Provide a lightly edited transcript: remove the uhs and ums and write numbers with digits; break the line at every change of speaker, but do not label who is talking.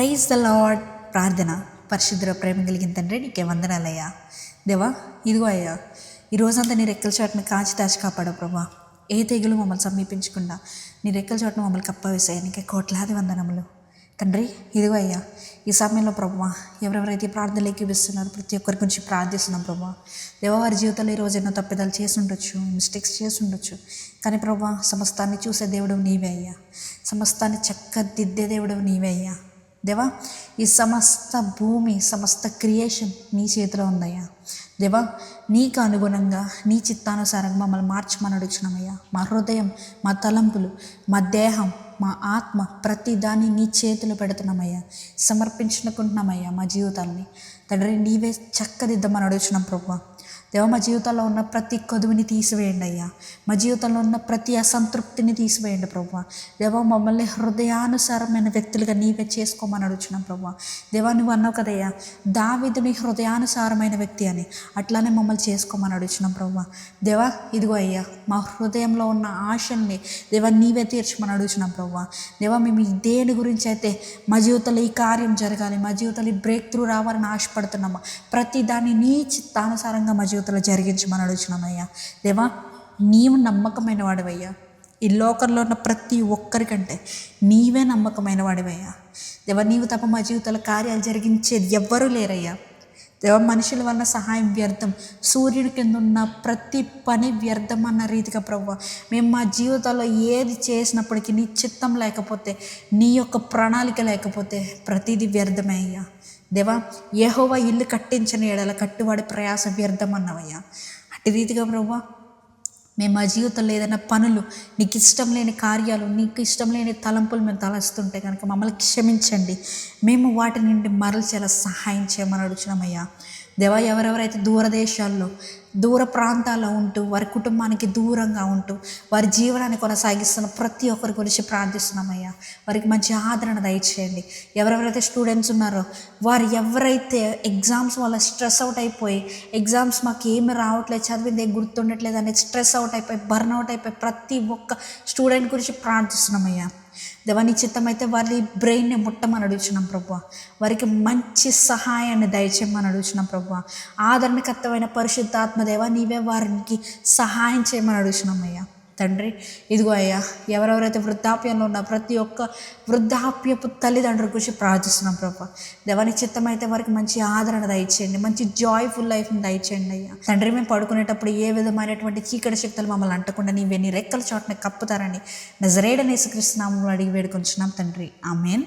Praise the lord. ప్రార్థన. పరిశుద్ధ ప్రేమ కలిగిన తండ్రి నీకే వందనాలయ్యా. దేవా ఇదిగో అయ్యా, ఈ రోజంతా నీ రెక్కల చాటును కాచి దాచి కాపాడవు ప్రభా. ఏ తెగులు మమ్మల్ని సమీపించకుండా నీ రెక్కల చాటును మమ్మల్ని కప్పవేసాయి. నీకే కోట్లాది వందనములు తండ్రి. ఇదిగో అయ్యా, ఈ సమయంలో ప్రభా ఎవరెవరైతే ప్రార్థనలు ఎక్కిపిస్తున్నారో ప్రతి ఒక్కరి గురించి ప్రార్థిస్తున్నాం ప్రభా. దేవా వారి జీవితంలో ఈరోజు ఎన్నో తప్పిదాలు చేసి ఉండొచ్చు, మిస్టేక్స్ చేసి ఉండొచ్చు, కానీ ప్రభా సమస్తాన్ని చూసే దేవుడు నీవే అయ్యా. సమస్తాన్ని చక్కదిద్దే దేవుడు నీవే అయ్యా. దేవా ఈ సమస్త భూమి, సమస్త క్రియేషన్ నీ చేతిలో ఉందయ్యా. దేవా నీకు అనుగుణంగా నీ చిత్తానుసారంగా మమ్మల్ని మార్చమని అడుగుతున్నామయ్యా. మా హృదయం, మా తలంపులు, మా దేహం, మా ఆత్మ ప్రతి దాన్ని నీ చేతిలో పెడుతున్నామయ్యా, సమర్పించుకుంటున్నామయ్యా. మా జీవితాన్ని తండ్రి నీవే చక్కదిద్దామని అడుగుతున్నాం ప్రభా. దేవా మా జీవితంలో ఉన్న ప్రతి కొదువుని తీసివేయండి అయ్యా. మా జీవితంలో ఉన్న ప్రతి అసంతృప్తిని తీసివేయండి ప్రభా. దేవా మమ్మల్ని హృదయానుసారమైన వ్యక్తులుగా నీవే చేసుకోమని అడుగుతున్నాం ప్రభా. దేవా నువ్వు అన్నావు కదయ్యా, దావీదుని హృదయానుసారమైన వ్యక్తి అని, అట్లానే మమ్మల్ని చేసుకోమని అడుగుతున్నాం ప్రభా. దేవా ఇదిగో అయ్యా, మా హృదయంలో ఉన్న ఆశల్ని దేవా నీవే తీర్చమని అడుగుతున్నాం ప్రభా. దేవా మేము దేని గురించి అయితే మా జీవితంలో ఈ కార్యం జరగాలి, మా జీవితంలో ఈ బ్రేక్ త్రూ రావాలని ఆశపడుతున్నామా, ప్రతి దాన్ని నీ చిత్తానుసారంగా మా జీవితంలో జరిగించమని అడుగుతున్నామయ్యా. దేవా నీవు నమ్మకమైన వాడివయ్యా. ఈ లోకంలో ఉన్న ప్రతి ఒక్కరికంటే నీవే నమ్మకమైన వాడివయ్యా. దేవా నీవు తప్ప మా జీవితంలో కార్యాలు జరిగించేది ఎవ్వరూ లేరయ్యా. దేవా మనుషుల వల్ల సహాయం వ్యర్థం, సూర్యుడి కింద ఉన్న ప్రతి పని వ్యర్థం అన్న రీతిగా ప్రభువా మేము మా జీవితాల్లో ఏది చేసినప్పటికీ నీ చిత్తం లేకపోతే, నీ యొక్క ప్రణాళిక లేకపోతే ప్రతిదీ వ్యర్థమే అయ్యా. దేవా యెహోవా ఇల్లు కట్టించని ఎడల కట్టువాడి ప్రయాస వ్యర్థం అన్నవయ్యా. అట్టి రీతిగా ప్రభువా మేము మా జీవితంలో ఏదైనా పనులు, నీకు ఇష్టం లేని కార్యాలు, నీకు ఇష్టం లేని తలంపులు మేము తలస్తుంటే కనుక మమ్మల్ని క్షమించండి. మేము వాటి నుండి మరల్చేలా సహాయం చేయమని అడుగుతున్నామయ్యా. దేవా ఎవరెవరైతే దూరదేశాల్లో, దూర ప్రాంతాల్లో ఉంటూ వారి కుటుంబానికి దూరంగా ఉంటూ వారి జీవనాన్ని కొనసాగిస్తున్న ప్రతి ఒక్కరి గురించి ప్రార్థిస్తున్నామయ్యా. వారికి మంచి ఆదరణ దయచేయండి. ఎవరెవరైతే స్టూడెంట్స్ ఉన్నారో వారు ఎవరైతే ఎగ్జామ్స్ వల్ల స్ట్రెస్ అవుట్ అయిపోయి, ఎగ్జామ్స్ మాకు ఏమి రావట్లేదు, చదివింది ఏం గుర్తుండట్లేదు అనేది స్ట్రెస్ అవుట్ అయిపోయి, బర్న్అవుట్ అయిపోయి ప్రతి ఒక్క స్టూడెంట్ గురించి ప్రార్థిస్తున్నామయ్యా. దేవా నీ చిత్తం అయితే వారి బ్రెయిన్ని ముట్టమని అడుగుతున్నాం ప్రభా. వారికి మంచి సహాయాన్ని దయచేయమని అడుగుతున్నాం ప్రభా. ఆదరణకర్తమైన పరిశుద్ధాత్మ దేవా నీవే వారికి సహాయం చేయమని అడుగుతున్నాం అయ్యా. తండ్రి ఇదిగో అయ్యా, ఎవరెవరైతే వృద్ధాప్యంలో ఉన్న ప్రతి ఒక్క వృద్ధాప్యపు తల్లిదండ్రుల గురించి ప్రార్థిస్తున్నాం ప్రభా. దేవాని చిత్తం అయితే వారికి మంచి ఆదరణ దయచేయండి, మంచి జాయ్ఫుల్ లైఫ్ని దయచేయండి అయ్యా. తండ్రి మేము పడుకునేటప్పుడు ఏ విధమైనటువంటి చీకటి శక్తులు మమ్మల్ని అంటకుండా నీవే నీ రెక్కల చోటని కప్పుతారని నజరేయుడైన యేసుక్రీస్తు నామములో అడిగి వేడుకొంచున్నాం తండ్రి. ఆమేన్.